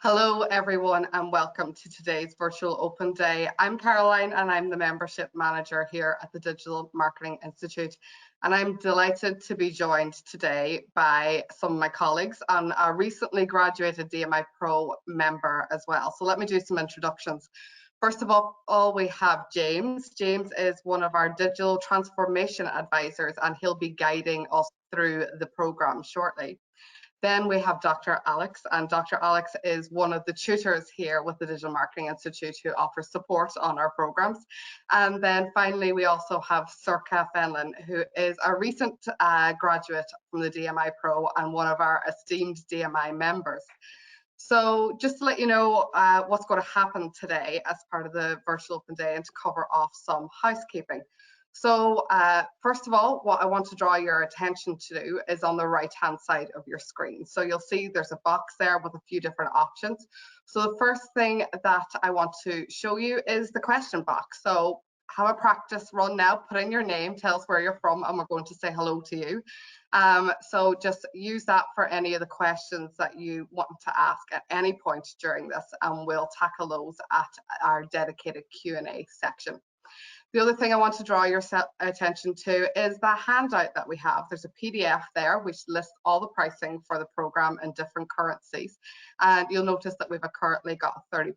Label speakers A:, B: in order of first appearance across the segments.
A: Hello everyone and welcome to today's virtual open day. I'm Caroline and I'm the membership manager here at the Digital Marketing Institute, and I'm delighted to be joined today by some of my colleagues and a recently graduated DMI PRO member as well. So let me do some introductions. First of all, we have James. James is one of our digital transformation advisors and he'll be guiding us through the program shortly. Then we have Dr. Alex, and Dr. Alex is one of the tutors here with the Digital Marketing Institute who offers support on our programs. And then finally, we also have Sirka Fenlon, who is a recent graduate from the DMI Pro and one of our esteemed DMI members. So just to let you know what's going to happen today as part of the virtual open day and to cover off some housekeeping. So first of all, what I want to draw your attention to is on the right hand side of your screen. So you'll see there's a box there with a few different options. So the first thing that I want to show you is the question box. So have a practice run now, put in your name, tell us where you're from, and we're going to say hello to you. So just use that for any of the questions that you want to ask at any point during this, and we'll tackle those at our dedicated Q&A section. The other thing I want to draw your attention to is the handout that we have. There's a PDF there which lists all the pricing for the program in different currencies, and you'll notice that we've currently got a 30%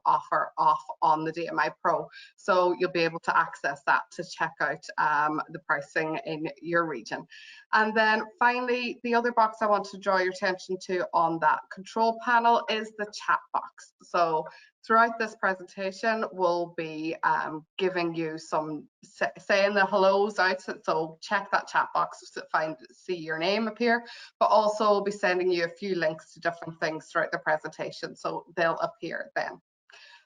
A: offer off on the DMI Pro, so you'll be able to access that to check out the pricing in your region. And then finally, the other box I want to draw your attention to on that control panel is the chat box. So throughout this presentation, we'll be giving you some saying the hellos out, so check that chat box to see your name appear, but also we'll be sending you a few links to different things throughout the presentation, so they'll appear then.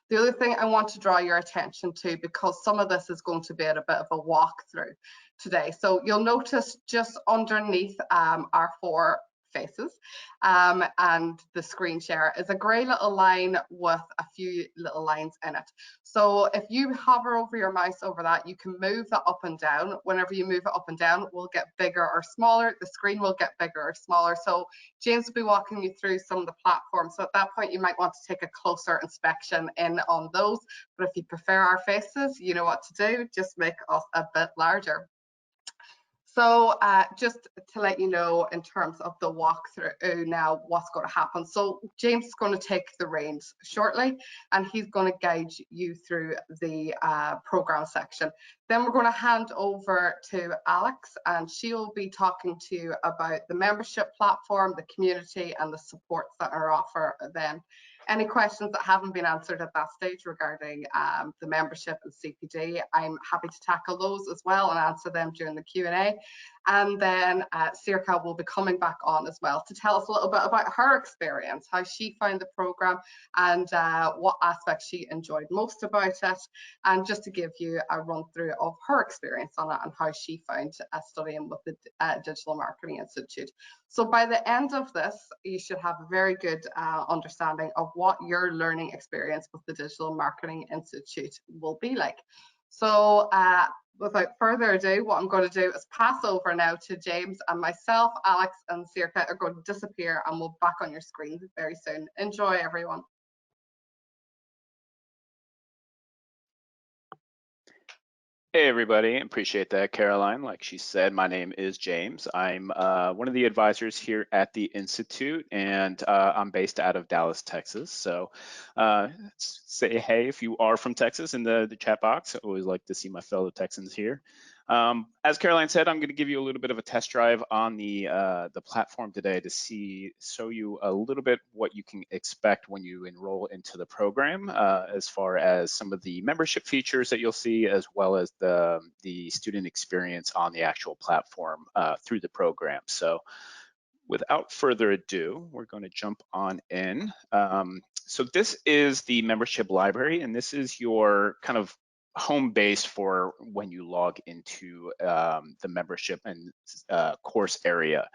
A: The other thing I want to draw your attention to, because some of this is going to be at a bit of a walkthrough today, so you'll notice just underneath our four faces and the screen share is a grey little line with a few little lines in it. So if you hover over your mouse over that, you can move that up and down. Whenever you move it up and down, it will get bigger or smaller. The screen will get bigger or smaller. So James will be walking you through some of the platforms. So at that point, you might want to take a closer inspection in on those. But if you prefer our faces, you know what to do. Just make us a bit larger. So just to let you know in terms of the walkthrough now what's going to happen. So James is going to take the reins shortly and he's going to guide you through the program section. Then we're going to hand over to Alex and she'll be talking to you about the membership platform, the community and the supports that are offered then. Any questions that haven't been answered at that stage regarding the membership and CPD, I'm happy to tackle those as well and answer them during the Q&A. And then Sirka will be coming back on as well to tell us a little bit about her experience, how she found the program and what aspects she enjoyed most about it, and just to give you a run through of her experience on it and how she found studying with the Digital Marketing Institute. So by the end of this, you should have a very good understanding of what your learning experience with the Digital Marketing Institute will be like. So without further ado, what I'm going to do is pass over now to James, and myself, Alex and Sirka are going to disappear and we'll be back on your screen very soon. Enjoy, everyone.
B: Hey everybody, appreciate that, Caroline. Like she said, my name is James. I'm one of the advisors here at the Institute, and I'm based out of Dallas, Texas. So say hey if you are from Texas in the chat box. I always like to see my fellow Texans here. As Caroline said, I'm going to give you a little bit of a test drive on the platform today to show you a little bit what you can expect when you enroll into the program, as far as some of the membership features that you'll see, as well as the student experience on the actual platform through the program. So without further ado, we're going to jump on in. So this is the membership library, and this is your kind of home base for when you log into the membership and course area.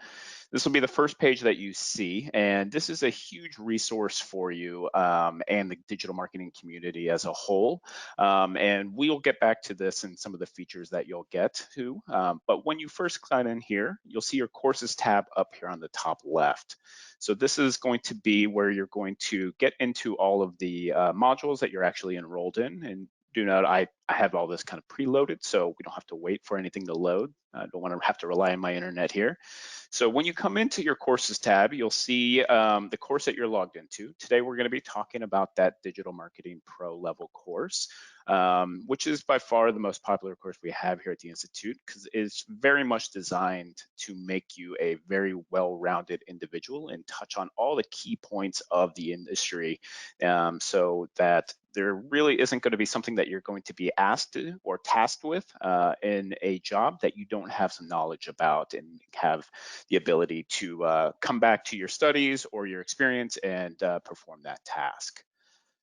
B: This will be the first page that you see, and this is a huge resource for you and the digital marketing community as a whole. And we'll get back to this and some of the features that you'll get to. But when you first click in here, you'll see your courses tab up here on the top left. So this is going to be where you're going to get into all of the modules that you're actually enrolled in. And do note, I have all this kind of preloaded, so we don't have to wait for anything to load. I don't want to have to rely on my internet here. So when you come into your courses tab, you'll see the course that you're logged into. Today, we're going to be talking about that Digital Marketing Pro level course, which is by far the most popular course we have here at the Institute, because it's very much designed to make you a very well-rounded individual and touch on all the key points of the industry, so that there really isn't going to be something that you're going to be asked or tasked with in a job that you don't have some knowledge about and have the ability to come back to your studies or your experience and perform that task.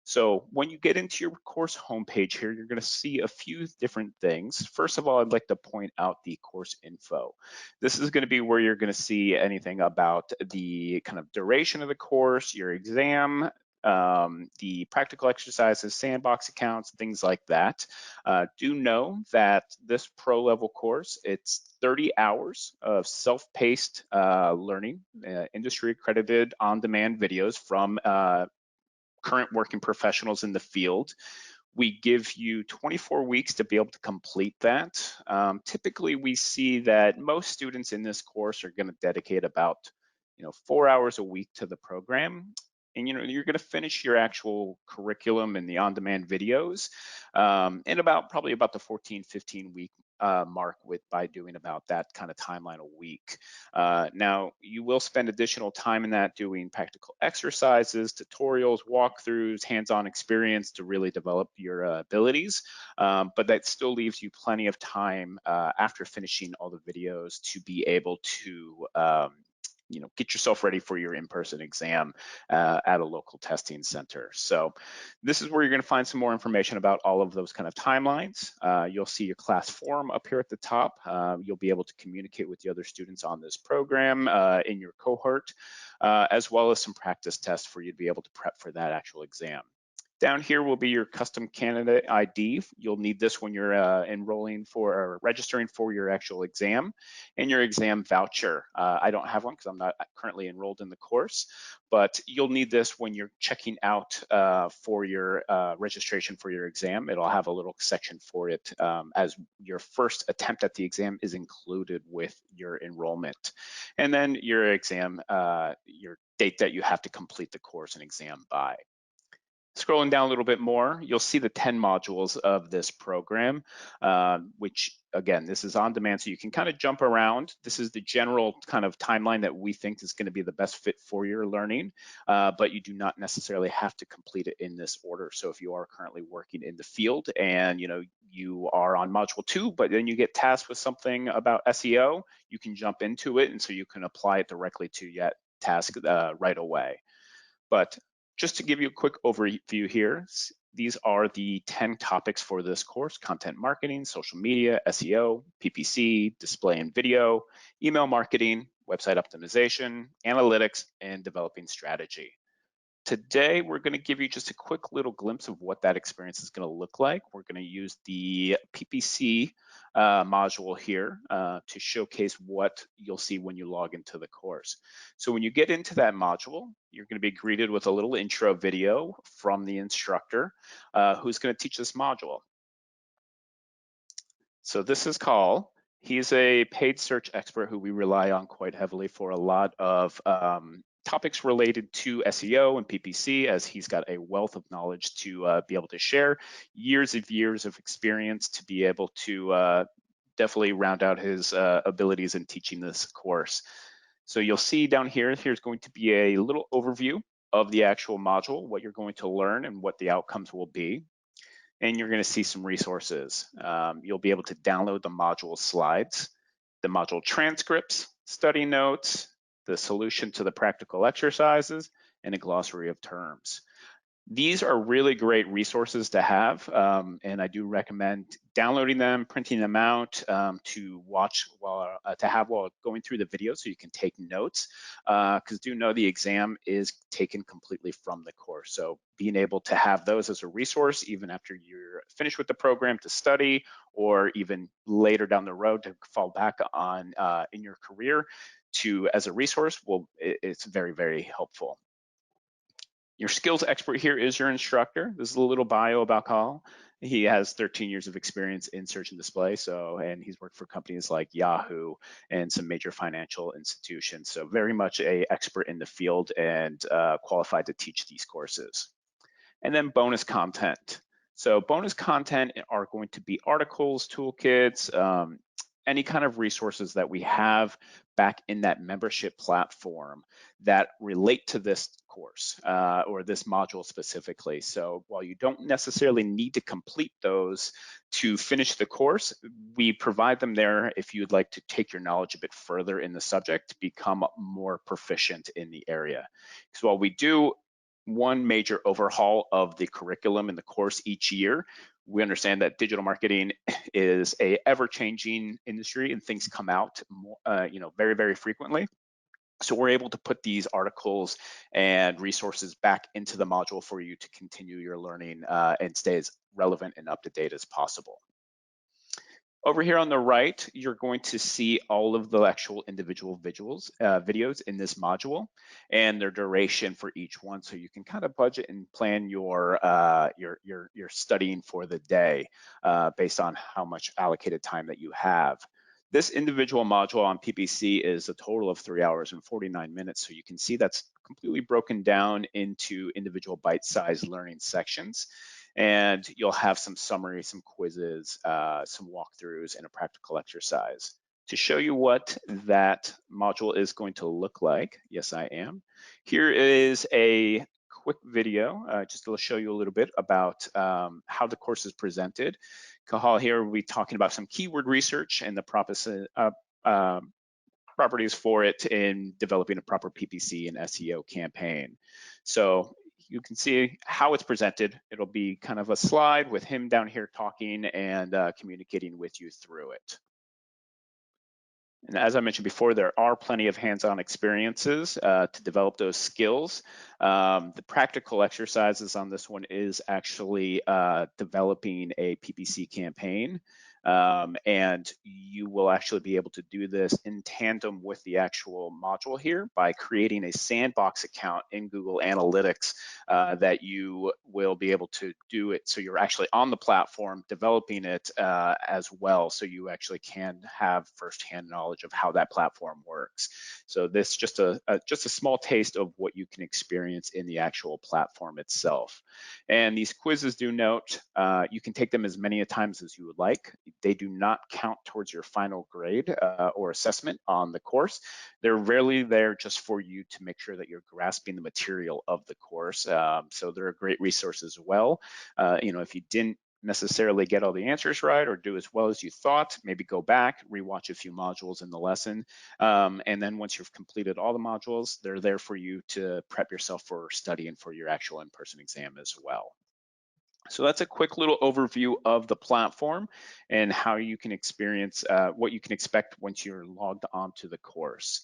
B: So when you get into your course homepage here, you're going to see a few different things. First of all, I'd like to point out the course info. This is going to be where you're going to see anything about the kind of duration of the course, your exam, the practical exercises, sandbox accounts, things like that. Do know that this pro level course, it's 30 hours of self-paced learning, industry accredited on-demand videos from current working professionals in the field. We give you 24 weeks to be able to complete that. Typically, we see that most students in this course are going to dedicate about 4 hours a week to the program. And you're going to finish your actual curriculum and the on-demand videos in probably about the 14-15 week mark by doing about that kind of timeline a week. Now, you will spend additional time in that doing practical exercises, tutorials, walkthroughs, hands-on experience to really develop your abilities, but that still leaves you plenty of time after finishing all the videos to be able to get yourself ready for your in-person exam at a local testing center. So this is where you're going to find some more information about all of those kind of timelines. You'll see your class forum up here at the top. You'll be able to communicate with the other students on this program in your cohort, as well as some practice tests for you to be able to prep for that actual exam. Down here will be your custom candidate ID. You'll need this when you're enrolling for or registering for your actual exam, and your exam voucher. I don't have one because I'm not currently enrolled in the course, but you'll need this when you're checking out for your registration for your exam. It'll have a little section for it as your first attempt at the exam is included with your enrollment. And then your exam, your date that you have to complete the course and exam by. Scrolling down a little bit more, you'll see the 10 modules of this program, which again, this is on demand, so you can kind of jump around. This is the general kind of timeline that we think is going to be the best fit for your learning, but you do not necessarily have to complete it in this order. So if you are currently working in the field and you are on module 2, but then you get tasked with something about SEO, you can jump into it, and so you can apply it directly to that task right away. But just to give you a quick overview here, these are the 10 topics for this course: content marketing, social media, SEO, PPC, display and video, email marketing, website optimization, analytics, and developing strategy. Today, we're going to give you just a quick little glimpse of what that experience is going to look like. We're going to use the PPC module here to showcase what you'll see when you log into the course. So when you get into that module, you're going to be greeted with a little intro video from the instructor who's going to teach this module. So this is Carl. He's a paid search expert who we rely on quite heavily for a lot of topics related to SEO and PPC, as he's got a wealth of knowledge to be able to share, years of experience to be able to definitely round out his abilities in teaching this course. So you'll see down here, here's going to be a little overview of the actual module, what you're going to learn and what the outcomes will be. And you're going to see some resources. You'll be able to download the module slides, the module transcripts, study notes, the solution to the practical exercises, and a glossary of terms. These are really great resources to have, and I do recommend downloading them, printing them out to watch while to have while going through the video, so you can take notes. Because do know the exam is taken completely from the course, so being able to have those as a resource, even after you're finished with the program, to study, or even later down the road to fall back on in your career, to as a resource, it's very, very helpful. Your skills expert here is your instructor. This is a little bio about Kyle. He has 13 years of experience in search and display, and he's worked for companies like Yahoo and some major financial institutions. So very much a expert in the field and qualified to teach these courses. And then bonus content. So bonus content are going to be articles, toolkits, any kind of resources that we have back in that membership platform that relate to this course or this module specifically. So while you don't necessarily need to complete those to finish the course, we provide them there if you'd like to take your knowledge a bit further in the subject, become more proficient in the area. Because while we do one major overhaul of the curriculum and the course each year, we understand that digital marketing is a ever-changing industry and things come out very, very frequently. So we're able to put these articles and resources back into the module for you to continue your learning and stay as relevant and up to date as possible. Over here on the right, you're going to see all of the actual individual videos in this module and their duration for each one, so you can kind of budget and plan your studying for the day based on how much allocated time that you have. This individual module on PPC is a total of 3 hours and 49 minutes, so you can see that's completely broken down into individual bite-sized learning sections. And you'll have some summary, some quizzes, some walkthroughs, and a practical exercise. To show you what that module is going to look like, yes, I am. Here is a quick video just to show you a little bit about how the course is presented. Cahal here will be talking about some keyword research and the properties for it in developing a proper PPC and SEO campaign. So you can see how it's presented. It'll be kind of a slide with him down here talking and communicating with you through it. And as I mentioned before, there are plenty of hands-on experiences to develop those skills. The practical exercises on this one is actually developing a PPC campaign. And you will actually be able to do this in tandem with the actual module here by creating a sandbox account in Google Analytics that you will be able to do it. So you're actually on the platform developing it as well. So you actually can have firsthand knowledge of how that platform works. So this just a small taste of what you can experience in the actual platform itself. And these quizzes, do note, you can take them as many times as you would like. They do not count towards your final grade or assessment on the course. They're rarely there just for you to make sure that you're grasping the material of the course. So they're a great resource as well. If you didn't necessarily get all the answers right or do as well as you thought, maybe go back, rewatch a few modules in the lesson. And then once you've completed all the modules, they're there for you to prep yourself for studying for your actual in-person exam as well. So that's a quick little overview of the platform and how you can experience what you can expect once you're logged onto the course.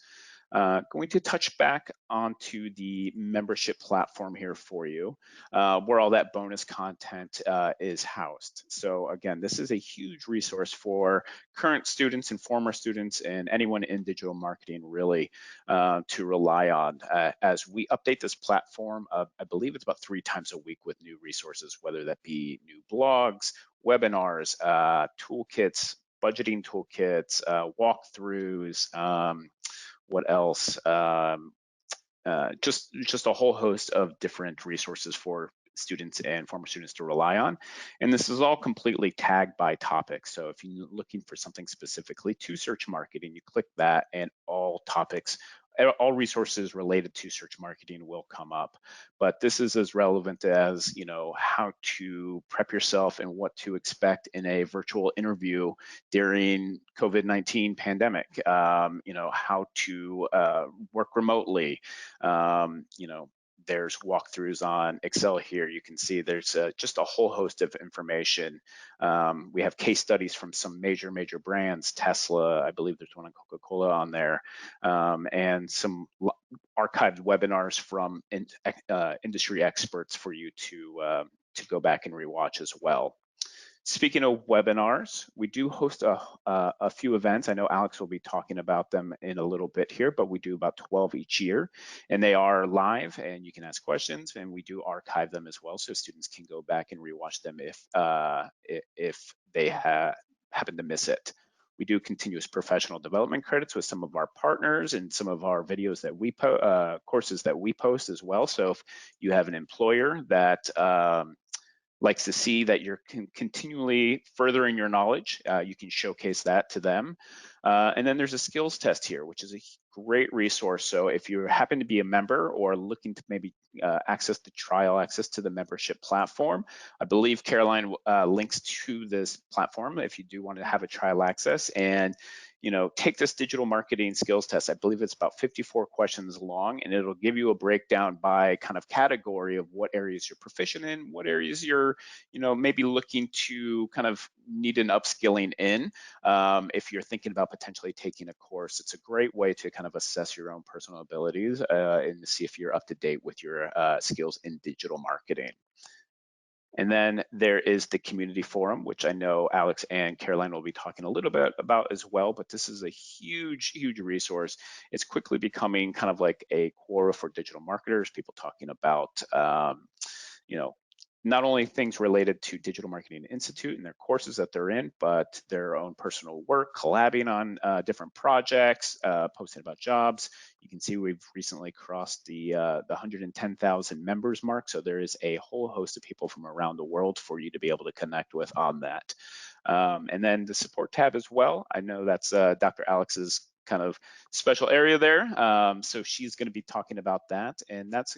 B: Going to touch back onto the membership platform here for you, where all that bonus content is housed. So again, this is a huge resource for current students and former students and anyone in digital marketing really to rely on as we update this platform. I believe it's about 3 times a week with new resources, whether that be new blogs, webinars, toolkits, budgeting toolkits, walkthroughs, what else? Just a whole host of different resources for students and former students to rely on. And this is all completely tagged by topic. So if you're looking for something specifically to search marketing, you click that and all topics, all resources related to search marketing will come up. But this is as relevant as, how to prep yourself and what to expect in a virtual interview during COVID-19 pandemic, how to work remotely, there's walkthroughs on Excel here. You can see there's just a whole host of information. We have case studies from some major brands, Tesla, I believe there's one on Coca-Cola on there, and some archived webinars from industry experts for you to go back and rewatch as well. Speaking of webinars, we do host a few events. I know Alex will be talking about them in a little bit here, but we do about 12 each year, and they are live, and you can ask questions, and we do archive them as well, so students can go back and rewatch them if they happen to miss it. We do continuous professional development credits with some of our partners and some of our videos that we courses that we post as well. So if you have an employer that likes to see that you're continually furthering your knowledge, you can showcase that to them. And then there's a skills test here, which is a great resource. So if you happen to be a member or looking to maybe access to the membership platform, I believe Caroline links to this platform if you do want to have a trial access. And take this digital marketing skills test. I believe it's about 54 questions long, and it'll give you a breakdown by kind of category of what areas you're proficient in, what areas you're, maybe looking to kind of need an upskilling in. If you're thinking about potentially taking a course, it's a great way to kind of assess your own personal abilities and to see if you're up to date with your skills in digital marketing. And then there is the community forum, which I know Alex and Caroline will be talking a little bit about as well, but this is a huge resource. It's quickly becoming kind of like a quora for digital marketers, people talking about, not only things related to Digital Marketing Institute and their courses that they're in, but their own personal work, collabing on different projects, posting about jobs. You can see we've recently crossed the 110,000 members mark. So there is a whole host of people from around the world for you to be able to connect with on that. And then the support tab as well. I know that's Dr. Alex's kind of special area there. So she's going to be talking about that. And that's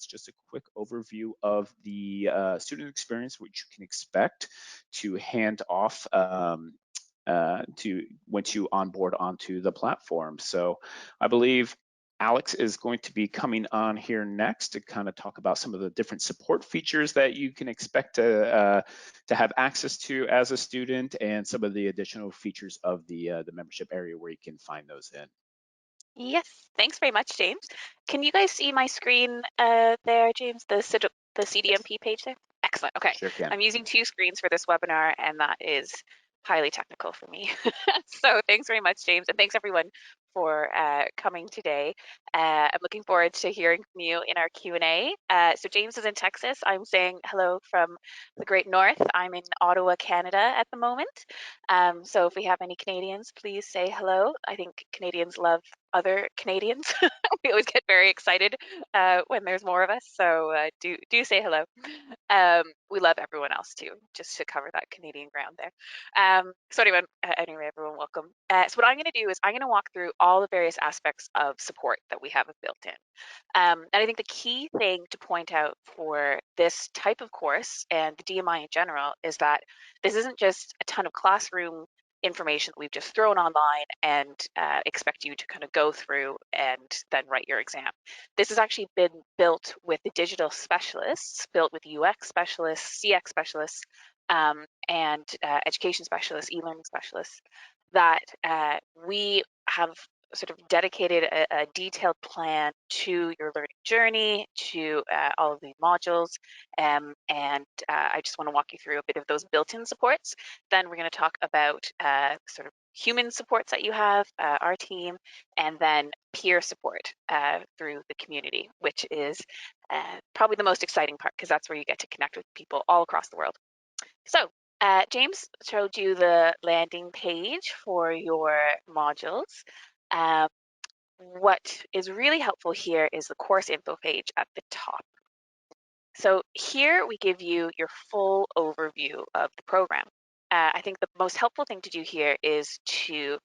B: just a quick overview of the student experience, which you can expect to hand off to once you onboard onto the platform. So I believe Alex is going to be coming on here next to kind of talk about some of the different support features that you can expect to have access to as a student, and some of the additional features of the membership area where you can find those in.
C: Yes, thanks very much, James. Can you guys see my screen there, James? The CDMP page there? Excellent. Okay.
B: Sure can.
C: I'm using two screens for this webinar, and that is highly technical for me. So thanks very much, James, and thanks everyone for coming today. I'm looking forward to hearing from you in our Q&A. So James is in Texas. I'm saying hello from the Great North. I'm in Ottawa, Canada at the moment. So if we have any Canadians, please say hello. I think Canadians love other Canadians. We always get very excited when there's more of us. So do say hello. We love everyone else too, just to cover that Canadian ground there. So anyway, everyone, welcome. So what I'm going to do is I'm going to walk through all the various aspects of support that we have built in. And I think the key thing to point out for this type of course and the DMI in general is that this isn't just a ton of classroom information that we've just thrown online and expect you to kind of go through and then write your exam. This has actually been built with the digital specialists, built with UX specialists, CX specialists, and education specialists, e-learning specialists, that we have sort of dedicated a detailed plan to your learning journey, to all of the modules, and I just want to walk you through a bit of those built-in supports. Then we're going to talk about sort of human supports that you have, our team, and then peer support through the community, which is probably the most exciting part, because that's where you get to connect with people all across the world. So James showed you the landing page for your modules. What is really helpful here is the course info page at the top. So here we give you your full overview of the program. I think the most helpful thing to do here is to,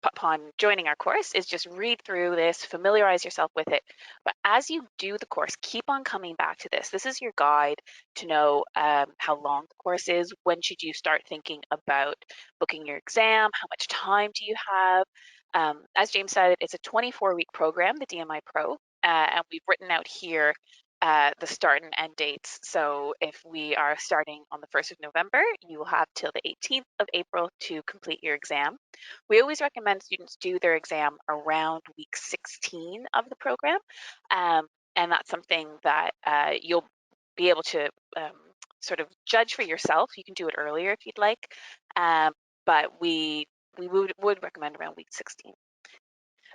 C: upon joining our course, is just read through this, familiarize yourself with it. But as you do the course, keep on coming back to this. This is your guide to know how long the course is, when should you start thinking about booking your exam, how much time do you have. As James said, it's a 24-week program, the DMI PRO. and we've written out here the start and end dates. So if we are starting on the 1st of November, you will have till the 18th of April to complete your exam. We always recommend students do their exam around week 16 of the program. And that's something that you'll be able to sort of judge for yourself. You can do it earlier if you'd like, but we would recommend around week 16.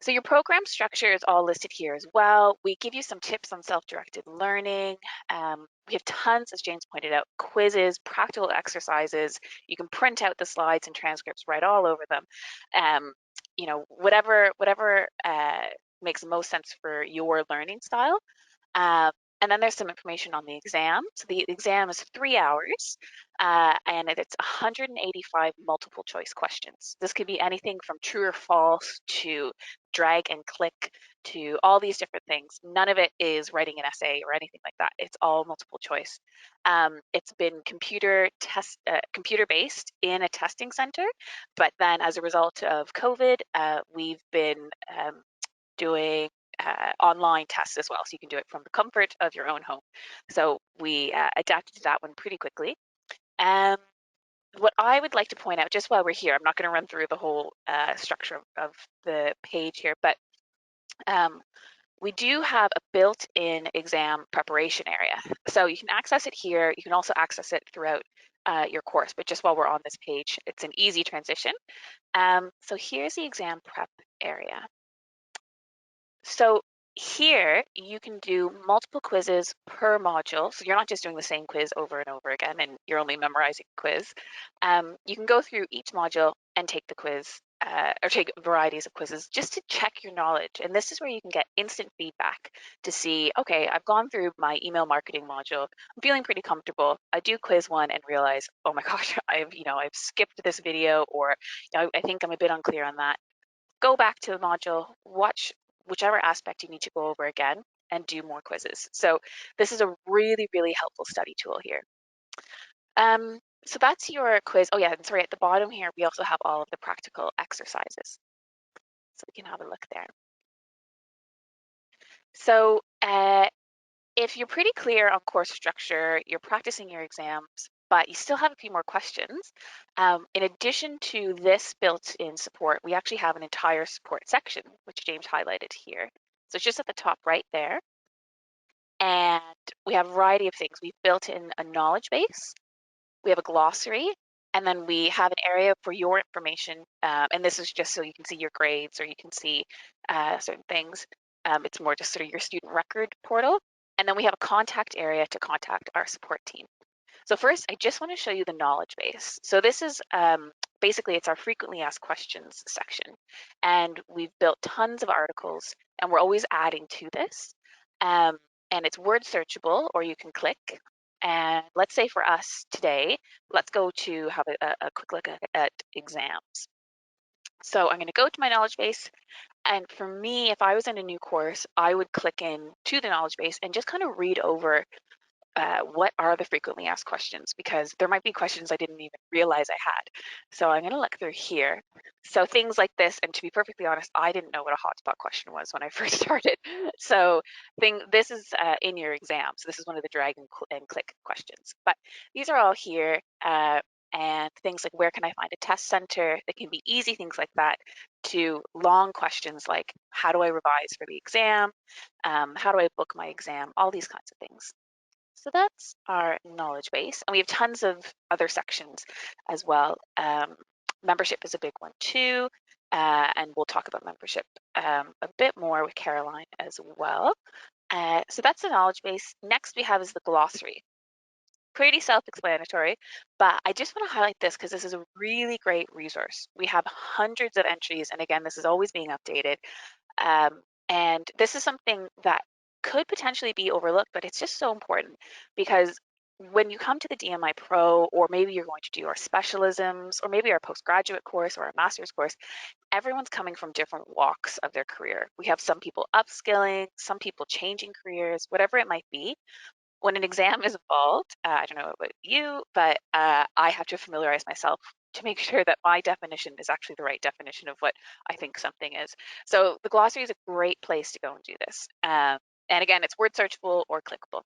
C: So your program structure is all listed here as well. We give you some tips on self-directed learning. We have tons, as James pointed out, quizzes, practical exercises. You can print out the slides and transcripts, write all over them. You know, whatever makes the most sense for your learning style. And then there's some information on the exam. So the exam is 3 hours, and it's 185 multiple choice questions. This could be anything from true or false to drag and click to all these different things. None of it is writing an essay or anything like that. It's all multiple choice. It's been computer based in a testing center, but then as a result of COVID, we've been doing online tests as well. So you can do it from the comfort of your own home. So we adapted to that one pretty quickly. What I would like to point out, just while we're here, I'm not going to run through the whole structure of the page here, but we do have a built-in exam preparation area. So you can access it here. You can also access it throughout your course, but just while we're on this page, it's an easy transition. So here's the exam prep area. So here you can do multiple quizzes per module. So you're not just doing the same quiz over and over again and you're only memorizing the quiz. You can go through each module and take the quiz or take varieties of quizzes just to check your knowledge. And this is where you can get instant feedback to see, okay, I've gone through my email marketing module. I'm feeling pretty comfortable. I do quiz one and realize, oh my gosh, I've skipped this video, or I think I'm a bit unclear on that. Go back to the module, watch whichever aspect you need to go over again, and do more quizzes. So this is a really, really helpful study tool here. So that's your quiz. Oh yeah, and sorry, at the bottom here, we also have all of the practical exercises. So we can have a look there. So if you're pretty clear on course structure, you're practicing your exams, but you still have a few more questions. In addition to this built-in support, we actually have an entire support section, which James highlighted here. So it's just at the top right there. And we have a variety of things. We've built in a knowledge base, we have a glossary, and then we have an area for your information. And this is just so you can see your grades or you can see certain things. It's more just sort of your student record portal. And then we have a contact area to contact our support team. So first, I just want to show you the knowledge base. So this is basically, it's our frequently asked questions section. And we've built tons of articles and we're always adding to this. And it's word searchable, or you can click. And let's say for us today, let's go to have a quick look at exams. So I'm going to go to my knowledge base. And for me, if I was in a new course, I would click in to the knowledge base and just kind of read over what are the frequently asked questions, because there might be questions I didn't even realize I had. So I'm going to look through here. So things like this, and to be perfectly honest, I didn't know what a hotspot question was when I first started. So this is in your exam. So this is one of the drag and click questions. But these are all here. And things like, where can I find a test center? That can be easy things like that, to long questions like, how do I revise for the exam? How do I book my exam? All these kinds of things. So that's our knowledge base. And we have tons of other sections as well. Membership is a big one too. And we'll talk about membership a bit more with Caroline as well. So that's the knowledge base. Next we have is the glossary. Pretty self-explanatory, but I just want to highlight this because this is a really great resource. We have hundreds of entries, and again, this is always being updated. And this is something that could potentially be overlooked, but it's just so important, because when you come to the DMI Pro, or maybe you're going to do our specialisms, or maybe our postgraduate course or our master's course, everyone's coming from different walks of their career. We have some people upskilling, some people changing careers, whatever it might be. When an exam is involved, I don't know about you, but I have to familiarize myself to make sure that my definition is actually the right definition of what I think something is. So the glossary is a great place to go and do this. And again, it's word searchable or clickable.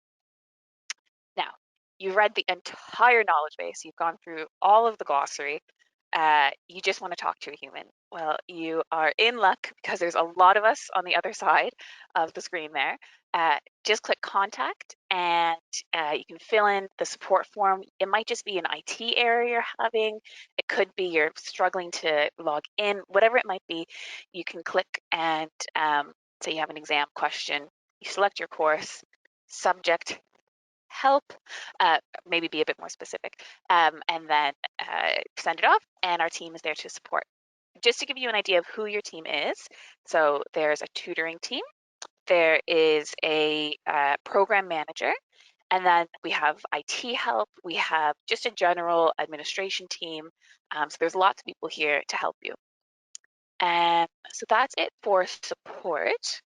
C: Now, you've read the entire knowledge base. You've gone through all of the glossary. You just want to talk to a human. Well, you are in luck because there's a lot of us on the other side of the screen there. Just click contact and you can fill in the support form. It might just be an IT error you're having. It could be you're struggling to log in, whatever it might be. You can click and say you have an exam question. You select your course, subject, help, maybe be a bit more specific, and then send it off, and our team is there to support. Just to give you an idea of who your team is, so there's a tutoring team, there is a program manager, and then we have IT help, we have just a general administration team, so there's lots of people here to help you. And so that's it for support.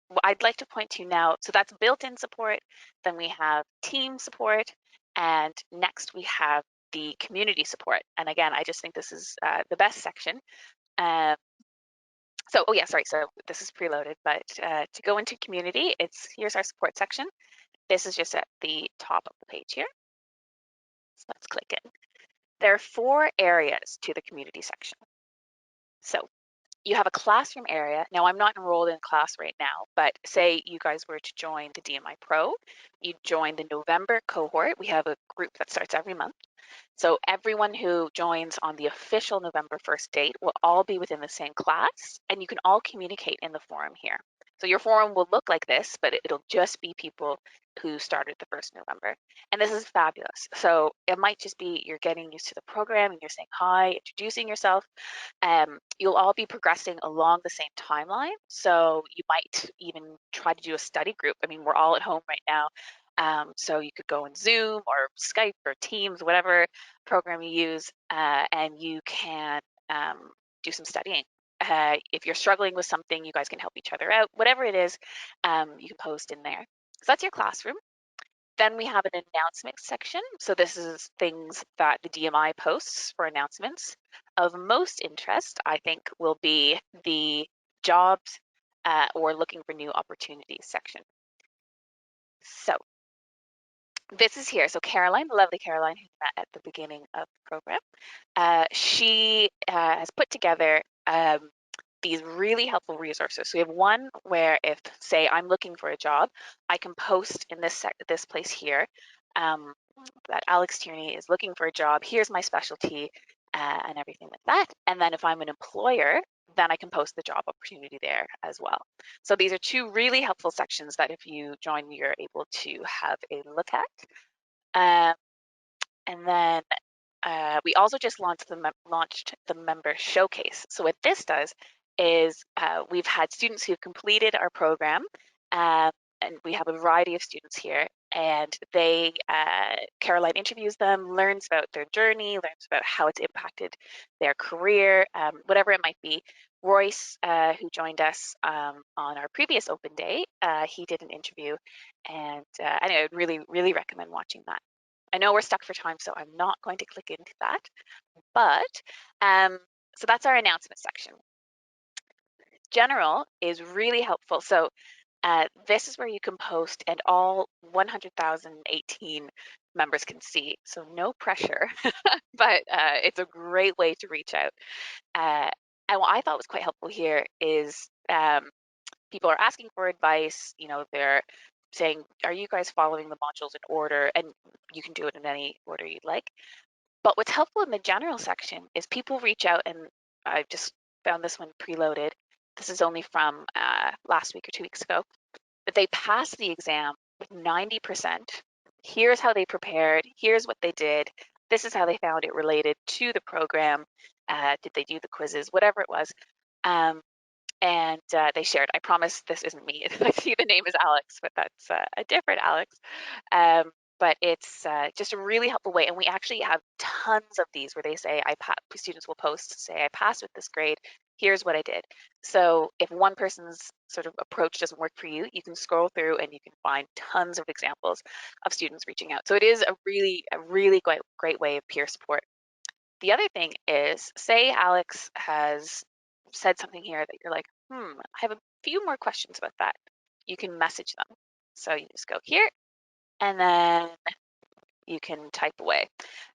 C: What I'd like to point to now, so that's built-in support, then we have team support, and next we have the community support. And again, I just think this is the best section. So this is preloaded, but to go into community, here's our support section. This is just at the top of the page here. So let's click in. There are 4 areas to the community section. So you have a classroom area. Now, I'm not enrolled in class right now, but say you guys were to join the DMI Pro, you join the November cohort. We have a group that starts every month. So everyone who joins on the official November 1st date will all be within the same class, and you can all communicate in the forum here. So your forum will look like this, but it'll just be people who started the 1st November. And this is fabulous. So it might just be you're getting used to the program and you're saying hi, introducing yourself. You'll all be progressing along the same timeline. So you might even try to do a study group. I mean, we're all at home right now. So you could go in Zoom or Skype or Teams, whatever program you use, and you can do some studying. If you're struggling with something, you guys can help each other out. Whatever it is, you can post in there. So that's your classroom. Then we have an announcement section. So this is things that the DMI posts for announcements. Of most interest, I think, will be the jobs or looking for new opportunities section. So this is here. So Caroline, the lovely Caroline, who met at the beginning of the program, she has put together these really helpful resources. So we have one where if, say, I'm looking for a job, I can post in this place here that Alex Tierney is looking for a job. Here's my specialty and everything like that. And then if I'm an employer, then I can post the job opportunity there as well. So these are 2 really helpful sections that if you join, you're able to have a look at. And then we also just launched the member showcase. So what this does is we've had students who have completed our program, and we have a variety of students here, and they, Caroline interviews them, learns about their journey, learns about how it's impacted their career, whatever it might be. Royce, who joined us on our previous open day, he did an interview, and anyway, I would really, really recommend watching that. I know we're stuck for time, so I'm not going to click into that, but so that's our announcement section. General is really helpful. So this is where you can post and all 100,018 members can see. So no pressure, but it's a great way to reach out. And what I thought was quite helpful here is people are asking for advice. You know, they're saying, are you guys following the modules in order? And you can do it in any order you'd like. But what's helpful in the general section is people reach out, and I just found this one preloaded. This is only from last week or 2 weeks ago, but they passed the exam with 90%. Here's how they prepared. Here's what they did. This is how they found it related to the program. Did they do the quizzes? Whatever it was. And they shared. I promise this isn't me. I see the name is Alex, but that's a different Alex. But it's just a really helpful way. And we actually have tons of these where they say, students will post, say, I passed with this grade. Here's what I did. So if one person's sort of approach doesn't work for you, you can scroll through and you can find tons of examples of students reaching out. So it is a really great way of peer support. The other thing is, say Alex has said something here that you're like, I have a few more questions about that. You can message them. So you just go here, and then you can type away.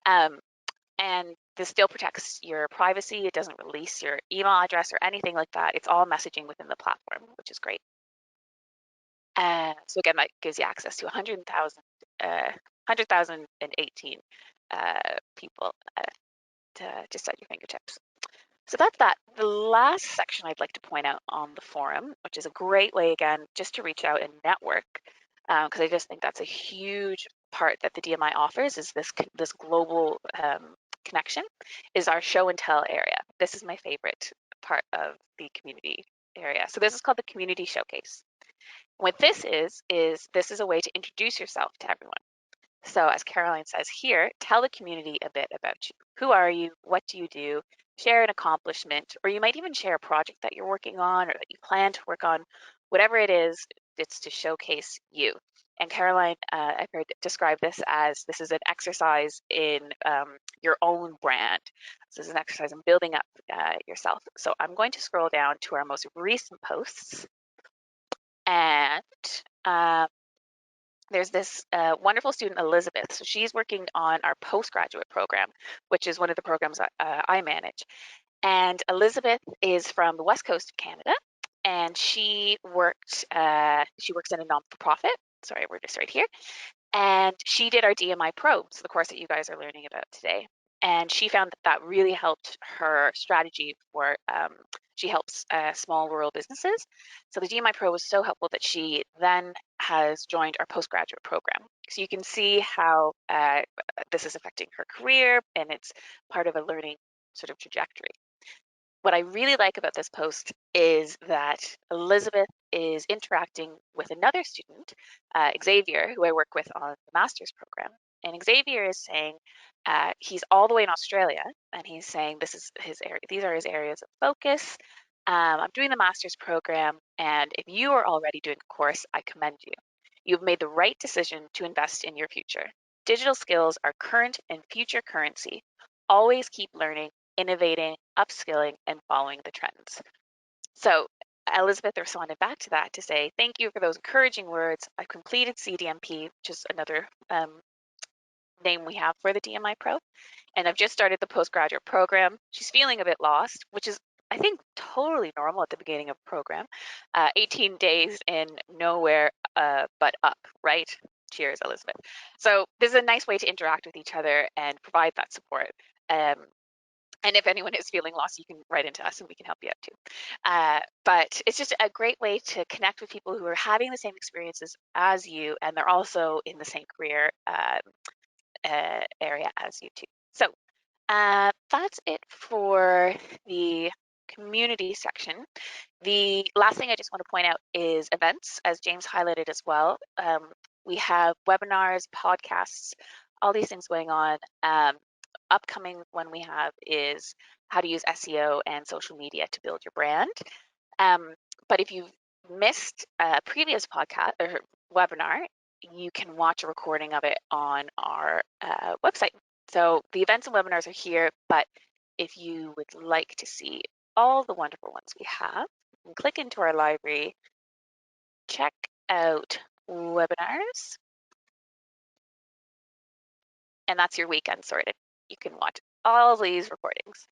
C: And this still protects your privacy. It doesn't release your email address or anything like that. It's all messaging within the platform, which is great. So again, that gives you access to 100,018 people just at your fingertips. So that's that. The last section I'd like to point out on the forum, which is a great way, again, just to reach out and network, because I just think that's a huge part that the DMI offers, is this global connection, is our show and tell area. This is my favorite part of the community area. So this is called the Community Showcase. What this is this is a way to introduce yourself to everyone. So as Caroline says here, tell the community a bit about you. Who are you? What do you do? Share an accomplishment, or you might even share a project that you're working on or that you plan to work on. Whatever it is, it's to showcase you. And Caroline, I've heard describe this as this is an exercise in your own brand. This is an exercise in building up yourself. So I'm going to scroll down to our most recent posts, and there's this wonderful student, Elizabeth. So she's working on our postgraduate program, which is one of the programs I manage. And Elizabeth is from the West Coast of Canada, and she works in a non-for-profit. Sorry, we're just right here. And she did our DMI Pro, so the course that you guys are learning about today. And she found that really helped her strategy for, she helps small rural businesses. So the DMI Pro was so helpful that she then has joined our postgraduate program. So you can see how this is affecting her career, and it's part of a learning sort of trajectory. What I really like about this post is that Elizabeth is interacting with another student, Xavier, who I work with on the master's program. And Xavier is saying he's all the way in Australia, and he's saying this is his area. These are his areas of focus. I'm doing the master's program, and if you are already doing a course, I commend you. You've made the right decision to invest in your future. Digital skills are current and future currency. Always keep learning, innovating, upskilling, and following the trends. So Elizabeth responded back to that to say, thank you for those encouraging words. I've completed CDMP, which is another name we have for the DMI Pro, and I've just started the postgraduate program. She's feeling a bit lost, which is, I think, totally normal at the beginning of a program. 18 days in, nowhere but up, right? Cheers, Elizabeth. So this is a nice way to interact with each other and provide that support. And if anyone is feeling lost, you can write into us and we can help you out too. But it's just a great way to connect with people who are having the same experiences as you, and they're also in the same career area as you too. So that's it for the community section. The last thing I just want to point out is events, as James highlighted as well. We have webinars, podcasts, all these things going on. Upcoming one we have is how to use SEO and social media to build your brand. But if you've missed a previous podcast or webinar, you can watch a recording of it on our website. So the events and webinars are here, but if you would like to see all the wonderful ones we have, you can click into our library, check out webinars, and that's your weekend sorted. You can watch all these recordings.